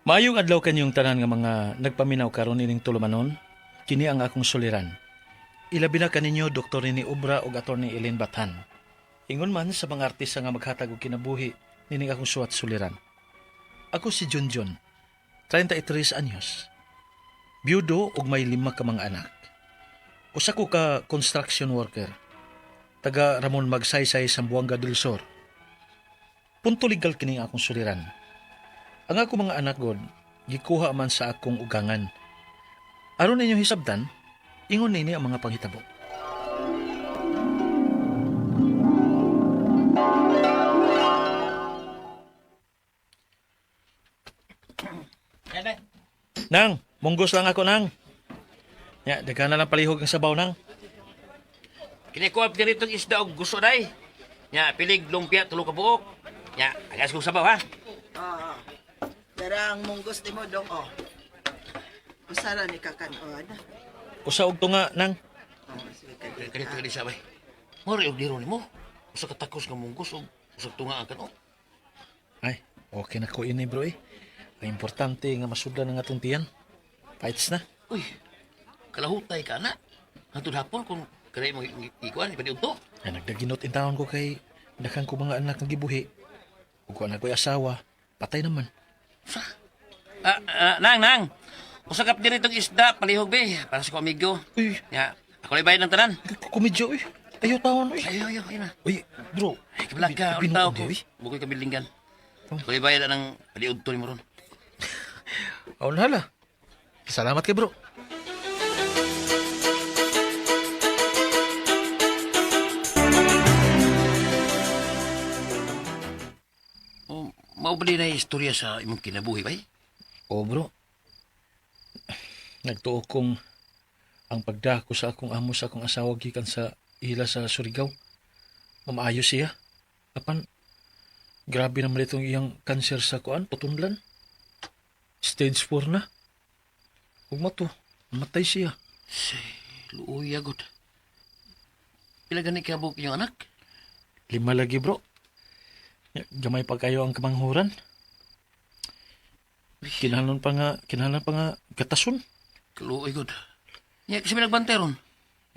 Maayong adlaw kanyong tanan nga mga nagpaminaw karon ining tulumanon, kini ang akong suliran. Ilabi na kaninyo Dr. ni Obra ug Attorney Ellen Batan. Ingon man sa mga artista nga maghatag og kinabuhi nining akong suwat suliran. Ako si Junjun, 33 anyos. Byudo ug may 5 ka mga anak. Usa ko ka construction worker. Taga Ramon Magsaysay, Zamboanga del Sur. Punto legal kini akong suliran. Ang ako mga anak god, gikuha man sa akong ugangan. Aron ninyo hisabtan, ingon nini ang mga panghitabo. Nang, munggos lang ako nang. Ya, daghan na lang palihog ang sabaw nang. Kinikuha ka ritong isda og gusto day. Nya pilig lumpia tulo ka buok. Nya agas kong sabaw ha. Oo. Darang munggos ni mo dong, oh. Usara ni kakanood. Usa og tunga nang. Oh, sige ka. Kanito kani sabay. Mori og diro nimo. Usa ka takos nga munggos og usa tunga ang kanon. Ay, okay na ko ini bro eh. Ang importante nga masudlan ang atong tiyan. Fights na. Uy. Kalahutay ka na. Hantud hapon kung kaya mo ikuan ipadi unto. Ay, nagdaginot in taon ko kay daghang ko mga anak nga gibuhi. Ug ko anak ko'y asawa, patay naman. Sa. Nang. Usa ka diri tong isda palihog be para sa ko amigo. Uy, Nya ako lay bayad ng tanan. kumidyo eh. Ayaw taon eh. Ayo ayun na. Uy, bro. Ay, kabilag ka, ulit binuod tao ko. eh. Bukoy kabilinggan. Ako lay bayad ng paliud to ni mo ron. Aw hala. Salamat kay bro. Mao ba na istorya sa imong kinabuhi bay? O bro. Nagtuo kong ang pagdako sa akong amo sa akong asawa gikan sa ila sa Surigao. Mamaayo siya. Apan, grabe naman itong iyang kanser sa kuan, putunlan. Stage 4 na. Huwag mo to, matay siya. Say, luoy agad. Pila gani kabuk yung anak? 5 lagi bro. Gamay pa kayo ang kamanghuran. Kinahanglan pa nga gatason. Luoy gud. Nya kasi nagbantay ron.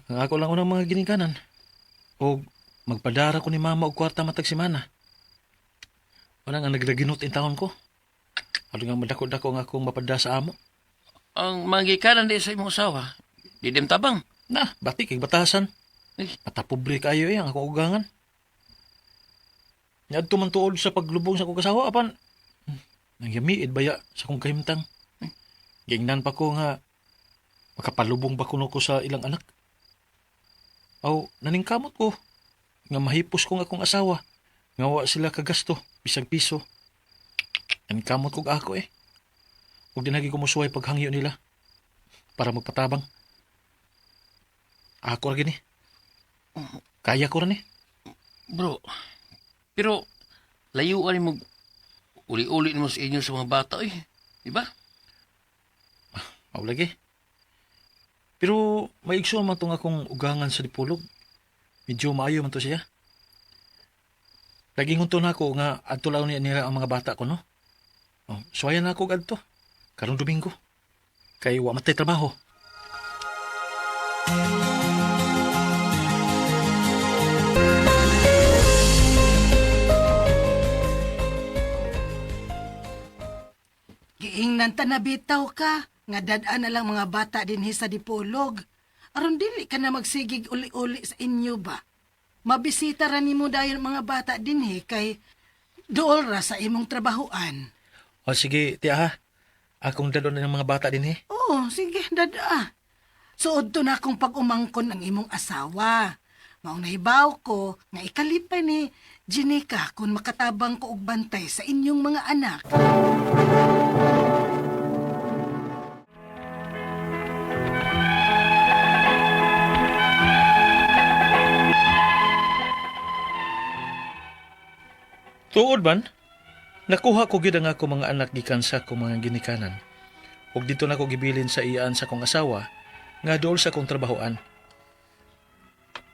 Ang ako lang unang mga ginikanan. O magpadara ko ni mama og kwarta matag semana. Wala nga nagdaginot in taon ko. Ano nga madako-dako nga akong mapada sa amo. Ang magikanan di sa imong asawa, di dem tabang. Na, batik kay batasan. Eh, Matapobre kayo ang akong ugangan. Nyadto man tuod sa paglubong sa akong kasawa apan nangyamiid baya sa akong kahimtang. Gingnan pa ko nga makapalubong ba kuno ko sa ilang anak. Aw, naningkamot ko nga mahipos ko nga akong asawa. Nga wa sila kagasto, bisag piso. Naningkamot ko ako eh. Huwag din lagi ko musuway paghangyo nila para magpatabang. Ako rin eh. Kaya ko rin eh. bro. Pero layuan mo uli-uli mo sa inyo sa mga bata eh. Di ba? Aw lagi. Pero may igsoon man itong akong ugangan sa dipulog. Medyo maayo man to siya. Lagi ngunto na ako nga adto lang nila ang mga bata ko no. Oh, suwayan na ako adto. Karong Domingo. Kay wa matay trabaho. Giingnan ta na bitaw ka. Nga dadaan na lang mga bata dinhi sa dipolog. Aron dili ka na magsigig uli-uli sa inyo ba? Mabisita ra nimo dayon mga bata dinhi kay dool ra sa imong trabahoan. O sige, tiya ha. Akong dadon ng mga bata din eh. Oo, sige, dada. Suod to na akong pag-umangkon ang imong asawa. Maong nahibaw ko nga ikalipay ni Jenica kung makatabang ko og bantay sa inyong mga anak. Tuod man, nakuha ko gid ang ako mga anak gikan sa akong mga ginikanan. Ug dito na ko gibilin sa iyaan sa akong asawa nga dool sa akong trabahoan.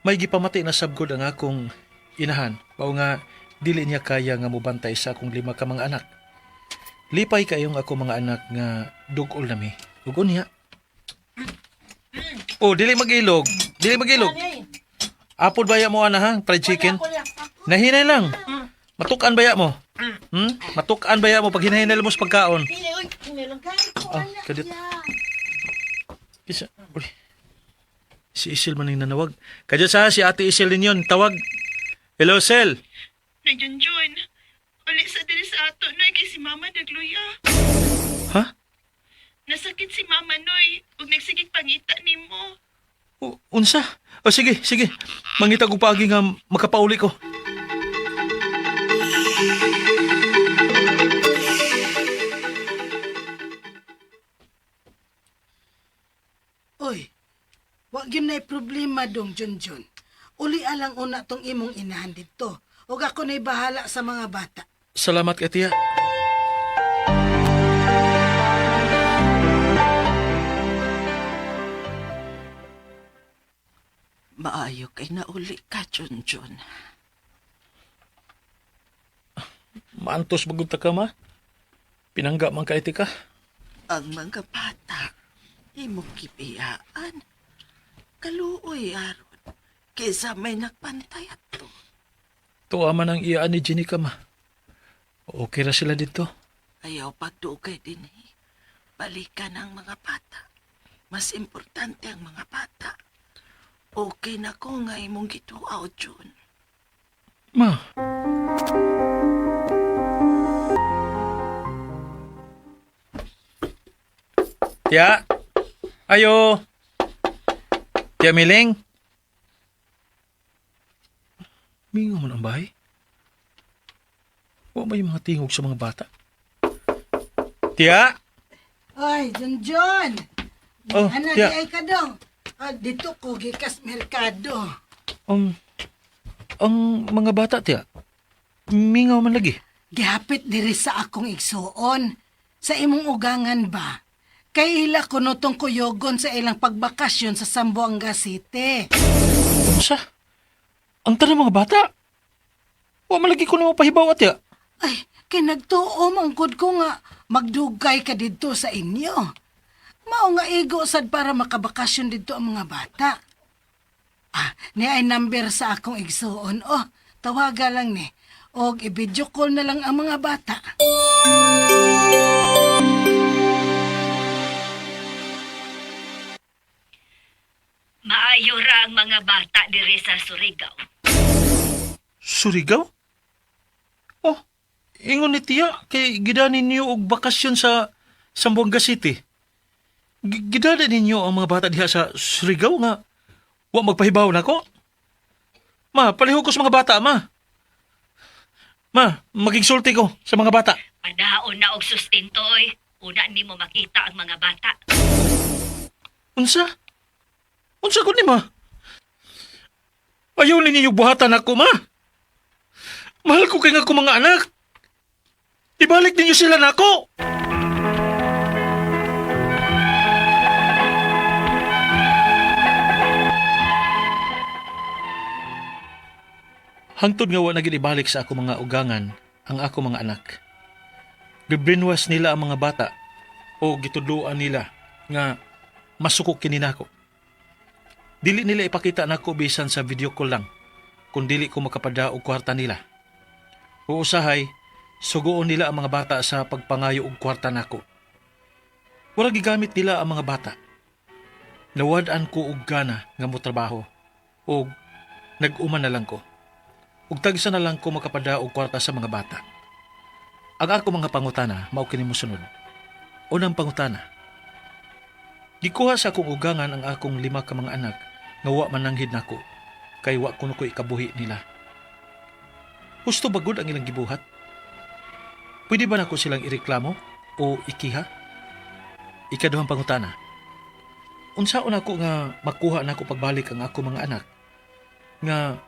May gipamati na sabgod ang akong inahan, mao nga dili niya kaya nga mobantay sa akong 5 ka mga anak. Lipay kayong ako mga anak nga dugol nami. Ugon niya. Oh, dili magilog. Dili magilog. Apod baya mo ana ha, fried chicken. Nahinay lang. Matukan baya mo. Matukan baya mo pag hinahinay mo sa pagkaon. Ah, kadit. Isa. Uy. Si Isil man yung nanawag. Kadya sa si Ate Isil din yun. Tawag. Hello, Sel. John. Uli sa diri sa ato, Noy, kay si Mama nagluya. Ha? Nasakit si Mama, Noy, ug nagsigig pangita ni mo. Unsa? O sige, sige. Mangita ko paagi nga makapauli ko. Oy, wag yun na'y problema dong, Junjun. Uli alang una tong imong inahan dito. Ug ako na'y bahala sa mga bata. Salamat ka, tiya. Maayo kay nauli ka, Junjun. Maantos bagunta ka, ma. Pinangga man ka iti ka. Ang mga bata, imong kipiyaan. Kaluoy aron, kaysa may nagpantay ato. Tuwa man ang iyaan ni Jenny ka, ma. Okay ra sila dito. Ayaw pagdugay din balikan ang mga bata. Mas importante ang mga bata. Okay na ko nga imong gituaw, Jun. Ma. Tiya. Ayo. Tiya Miling. Mingo mo ng bahay. Huwag ba yung mga tingog sa mga bata? Tiya. Oy, Junjun! Oh, Anak, tiya. ay ka dong. Dito ko gikas merkado. Ang mga bata, tiya. Mingaw man lagi. Gihapit diri sa akong igsuon. Sa imong ugangan ba? Kay ila ko nutong kuyogon sa ilang pagbakasyon sa Zamboanga City. Unsa? Ang tanang mga bata? Huwag man lagi ko na mapahibaw, tiya. Ay, kay nagtuo manggod ko nga magdugay ka dito sa inyo. Mao nga igo sad para makabakasyon dito ang mga bata. Ni ay number sa akong igsuon. Oh, tawaga lang ni. Og i-video call na lang ang mga bata. Maayo ra ang mga bata diri sa Surigao. Surigao? Oh, ingon ni tiya, kay gidanin niyo og bakasyon sa Zamboanga City. Gidanin ninyo ang mga bata diha sa Surigao nga wa magpahibaw na ko. Ma, palihog ko sa mga bata, ma. Ma, magigsulti ko sa mga bata. Padaon na og sustentoy. Una nimo makita ang mga bata. Unsa? Unsa ko ni ma? Ayaw ninyo buhatan ako, ma. Mahal ko kay nga ko mga anak. Ibalik ninyo sila nako. Hangtod nga wa na gid ibalik sa ako mga ugangan ang ako mga anak. Bibrinwas nila ang mga bata o gitudloan nila nga masukok kini nako. Dili nila ipakita nako bisan sa video call lang kung dili ko makapada og kwarta nila. Uusahay, sugoon nila ang mga bata sa pagpangayo og kwarta nako. Wala gigamit nila ang mga bata. Nawad-an ko og gana nga motrabaho og nag-uman na lang ko. Ug tagsa na lang ko makapada og kwarta sa mga bata. Ang ako mga pangutana mao kini mosunod. Unang pangutana. Gikuha sa akong ugangan ang akong 5 ka mga anak nga wa man nanghid nako kay wa kuno ko ikabuhi nila. Gusto ba gud ang ilang gibuhat? Pwede ba nako silang ireklamo o ikiha? Ikaduhang pangutana. Unsaon ako nga makuha nako pagbalik ang ako mga anak nga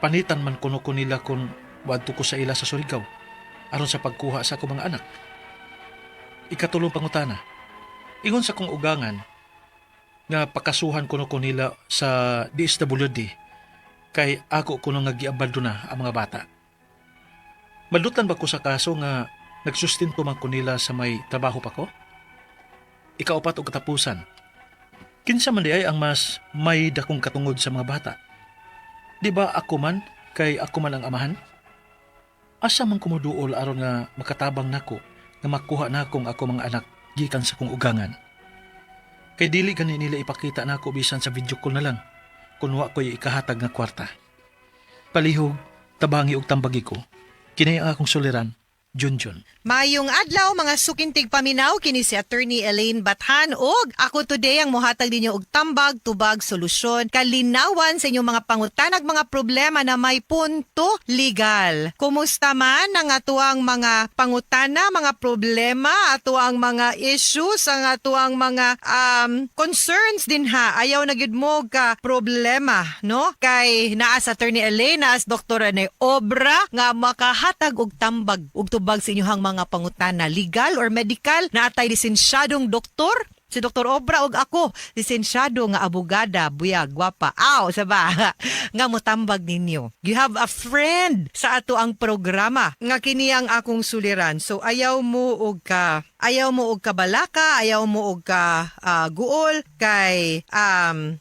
panitan man kuno ko nila kung wadto ko sa ila sa Surigao aron sa pagkuha sa ako mga anak. Ikatulong pangutana. Ingon sa kong ugangan nga pakasuhan kuno ko nila sa DSWD kay ako kuno nga giabandona ang mga bata. Madutan ba ko sa kaso nga Nagsustinto man ko nila sa may trabaho pa ko. Ikaupat o katapusan. Kinsa man di ay ang mas may dakong katungod sa mga bata. Di ba ako man, kay ako man ang amahan? Asa man kumuduol aron nga makatabang nako nga makuha na akong ako mga anak gikan sa kong ugangan. Kay dili gani nila ipakita nako bisan sa video call na lang kung wa ko'y ikahatag nga kwarta. Palihog, tabangi og tambagi ko. Kini ang akong suliran, Junjun. Mayong adlaw mga sukintig paminaw kini si Attorney Elaine Bathan og ako today ang mohatag ninyo og tambag tubag solusyon kalinawan sa inyong mga pangutanag mga problema na may punto legal. Kumusta man ang atuang mga pangutana, mga problema, atuang mga issues, ang atuang mga concerns din ha. Ayaw na gyud mo ka problema, no? Kay naa sa Attorney Elaine, naa sa Dr. Rene Obra nga makahatag og tambag og tubag sa inyong mga pangutana legal or medical na atay lisensyadong doktor. Si Dr. Obra og ako, lisensyado nga abogada, buyag, gwapa. Aw, saba, nga motambag ninyo. You have a friend sa ato ang programa nga kini ang akong suliran. So ayaw mo og kabalaka, ayaw mo og ka guol kay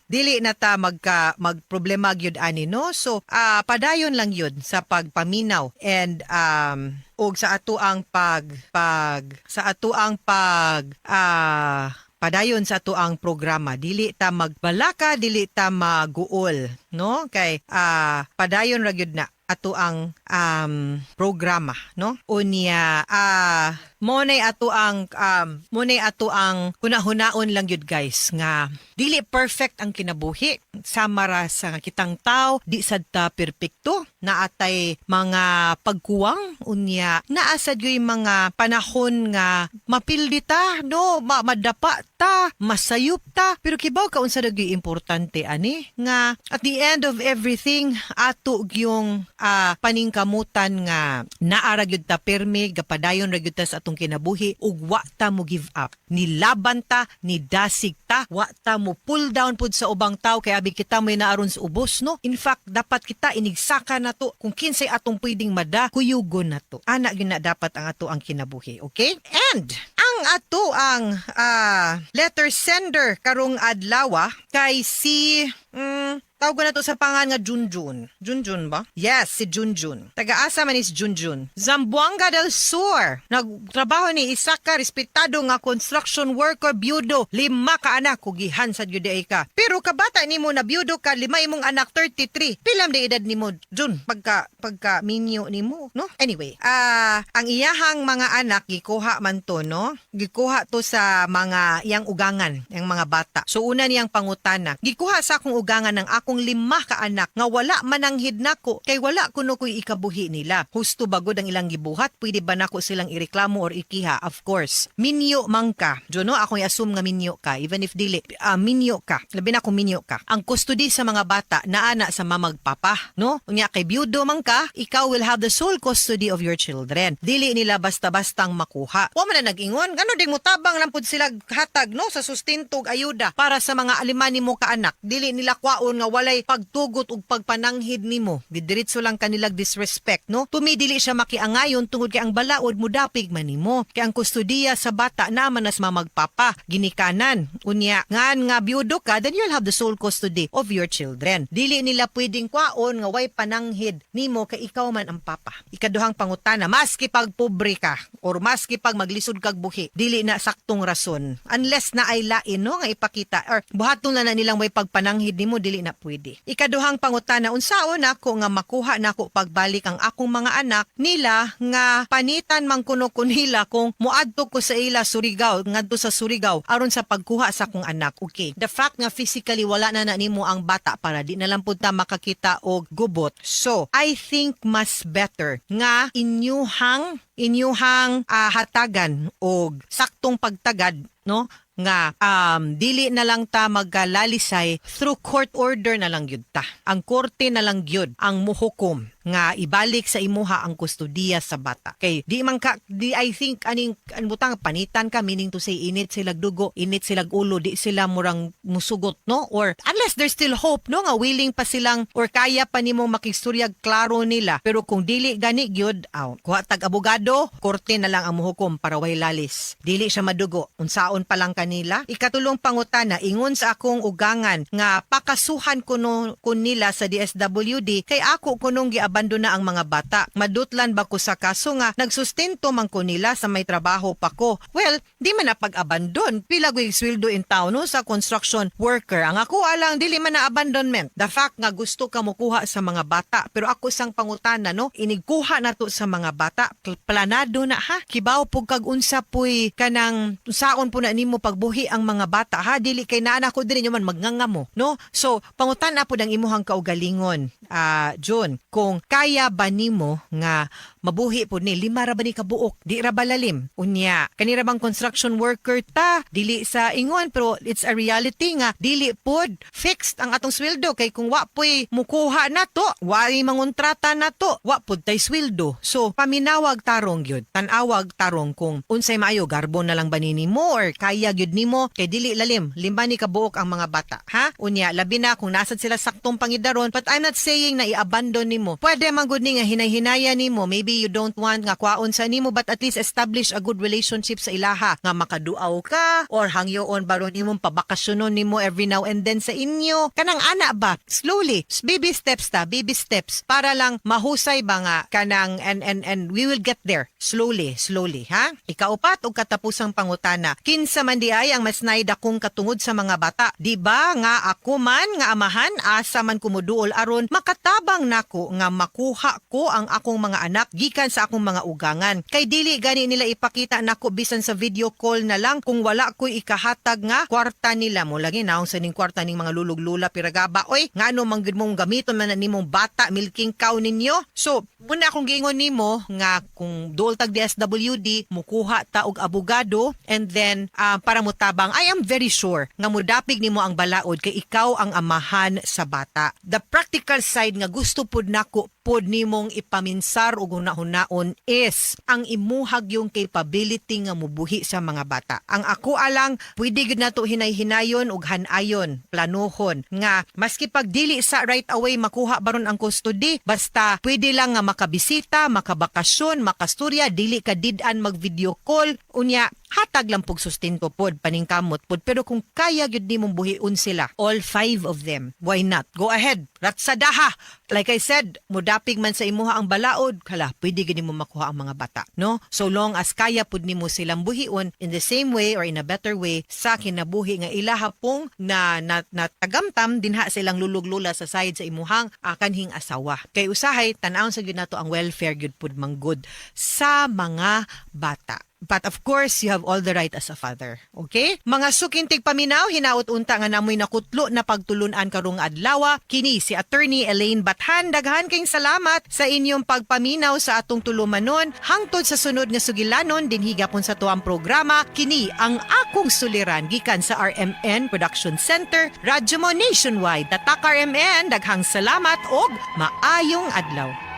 dili na ta magproblema gyud ani no. So padayon lang yun sa pagpaminaw and og sa ato ang padayon sa ato ang programa, dili ta magbalaka, dili ta maguol, no? Kay padayon ra gyud na ato ang programa, no? Unya mo nay ato ang hunahunaon lang yun guys nga dili perfect ang kinabuhi samara sa kitang tao di sad ta perpekto naatay mga pagkuwang unya naa sad gyud mga panahon nga mapildi ta no madapa ta masayop ta pero kibaw ka unsa gyud importante ani nga at the end of everything ato gyung paningkamutan nga naara gyud ta permi gapadayon ra gyud ta sa atong kinabuhi ug wa ta mo give up. Nilaban ta, nidasig ta, wa ta mo pull down pud sa ubang tao kay abi kita may naaron sa ubos no. In fact, dapat kita inigsaka na to kung kinsay atong pwedeng kuyugon na to. Ana gyud na dapat ang ato ang kinabuhi, okay? And ang ato ang letter sender karong adlaw kay si tawag ko na to sa pangan nga Junjun. Junjun ba? Yes, si Junjun. Taga-asa man is Junjun. Zamboanga del Sur. Nagtrabaho ni isa ka respetado nga construction worker byudo. 5 ka anak kugihan sa gyud ka. Pero kabata nimo na byudo ka 5 imong anak 33. Pilam de edad nimo Jun pagka minyo nimo, no? Anyway, ang iyahang mga anak gikuha man to, no? Gikuha to sa mga iyang ugangan, yang mga bata. So una niyang pangutana. Gikuha sa akong ugangan ng akong 5 ka anak nga wala mananghid nako kay wala kuno koy ikabuhi nila. Husto bagod ang ilang gibuhat, pwede ba nako silang ireklamo or ikiha? Of course. Minyo man ka. Jono ako i-assume nga minyo ka even if dili minyo ka. Labi na kung minyo ka. Ang custody sa mga bata naana sa mamagpapa, no? Unya kay byudo man ka, ikaw will have the sole custody of your children. Dili nila basta-bastang makuha. Wa man na nag-ingon, ngano ding mutabang lang pud sila hatag no sa sustento ug ayuda para sa mga aliman nimo ka anak. Dili nila kwaon nga walay pagtugot ug pagpananghid nimo. Didiretso lang kanilang disrespect, no? Tumidili siya makiangayon tungod kay ang balaod mo dapig man nimo. Kay ang kustodiya sa bata naman as mamagpapa, ginikanan. Unya, ngan nga byudo ka, then you'll have the sole custody of your children. Dili nila pwedeng kwaon nga way pananghid nimo kay ikaw man ang papa. Ikaduhang pangutana, maski pag pobre ka or maski pag maglisod kag buhi, dili na saktong rason. Unless na ay lain, no, nga ipakita or buhaton na nilang way pagpananghid nimo, dili na pwede. Ikaduhang pangutana, unsaon ako nga makuha nako pagbalik ang akong mga anak nila nga panitan man kuno ko nila kung muadto ko sa ila Surigao ngadto sa Surigao aron sa pagkuha sa akong anak. Okay, the fact nga physically wala na nimo ang bata para di na lang pud ta makakita og gubot. So I think mas better nga inyuhang hatagan og saktong pagtagad, no, nga dili na lang ta magalalisay through court order na lang gyud ta. Ang korte na lang gyud ang muhukom nga ibalik sa imuha ang kustudiya sa bata. Kay I think butang panitan ka, meaning to say init silag dugo, init silag ulo, di sila murang musugot, no? Or unless there's still hope, no, nga willing pa silang or kaya pa nimong makisuryag klaro nila. Pero kung dili gani gyud, kuha tag abogado, korte na lang ang muhukom para way lalis. Dili siya madugo, unsaon pa lang kanila. Ikatulong pangutana, ingon sa akong ugangan nga pakasuhan kuno nila sa DSWD kay ako kunong giabandona ang mga bata. Madutlan ba ko sa kaso nga nagsustento man ko nila sa may trabaho pa ko. Well, di man na pag-abandon. Pila ko sweldo in town, no, sa construction worker. Ang ako alang dili man na abandonment. The fact nga gusto ka mokuha sa mga bata. Pero ako sang pangutana, no, inigkuha na to sa mga bata. Planado na ha. Kibaw pug kag unsa puy kanang saon po na nimo pagbuhi ang mga bata ha. Dili kay naa ko diri man magnganga mo, no? So pangutana po ang imuhang kaugalingon. John, kung kaya ba nimo nga mabuhi po ni lima ra ba ni kabuok, di ra balalim unya kanira bang construction worker ta dili sa ingon pero it's a reality nga dili pod fixed ang atong sweldo kay kung wa poy mukuha nato wa mangontrata nato wa pod tay sweldo. So paminawag tarong gyud, tan-awag tarong kung unsay maayo garbo na lang ba nimo or kaya gyud nimo kay dili lalim lima ni kabuok ang mga bata ha unya labi na kung nasad sila saktong pangidaron. But I'm not saying na i-abandon nimo, pwede man gud ni nga hinay-hinaya nimo, maybe you don't want nga kwaon sa nimo but at least establish a good relationship sa ilaha nga makaduaw ka or hangyoon baron nimong pabakasyonon nimo every now and then sa inyo kanang ana ba slowly baby steps para lang mahusay ba nga kanang and we will get there slowly ha. Ikaupat og katapusang pangutana, kinsa man di ay ang mas naidakong katungod sa mga bata, di ba nga ako man nga amahan asa man kumuduol aron makatabang nako nga makuha ko ang akong mga anak gikan sa akong mga ugangan. Kay dili gani nila ipakita nako bisan sa video call na lang kung wala ko ikahatag nga kwarta nila mo lagi naong sa ning kwarta ning mga lulog-lula piragaba. Oy, ngano man gid mong gamiton man na nimong bata milking cow ninyo. So, muna akong giingon nimo nga kung duol tag DSWD mukuha ta og abogado and then para mutabang, I am very sure nga mudapig nimo ang balaod kay ikaw ang amahan sa bata. The practical side nga gusto pud nako pod nimong ipaminsar og hunahon is ang imuhag yung capability nga mubuhi sa mga bata. Ang ako alang pwede gid nato hinay-hinayon og hanayon, planuhon nga maski pag dili sa right away makuha baron ang custody, basta pwede lang nga makabisita, makabakasyon, makasturya, dili ka did-an mag video call unya hatag lang pug sustento pod paningkamot pod. Pero kung kaya gyud nimong buhion sila, all 5 of them, why not? Go ahead, ratsadaha. Like I said, mudapig man sa imuha ang balaod, hala, pwede gyud nimo makuha ang mga bata, no? So long as kaya pod nimo silang buhion in the same way or in a better way sa kinabuhi nga ilaha pong na tagamtam dinha silang lulug-lula sa side sa imuhang kanhing asawa. Kay usahay tan-awon sa gyud nato ang welfare gyud pod manggod sa mga bata. But of course, you have all the right as a father. Okay? Mga sukintig paminaw, hinaut unta nga namoy nakutlo na pagtulunan karong adlaw. Kini si Attorney Elaine Bathan. Daghan kayong salamat sa inyong pagpaminaw sa atong tulumanon. Hangtod sa sunod nga sugilanon, dinhigapon sa tuang programa. Kini ang akong suliran gikan sa RMN Production Center, Radyo mo Nationwide. Tatak RMN, daghang salamat og maayong adlaw.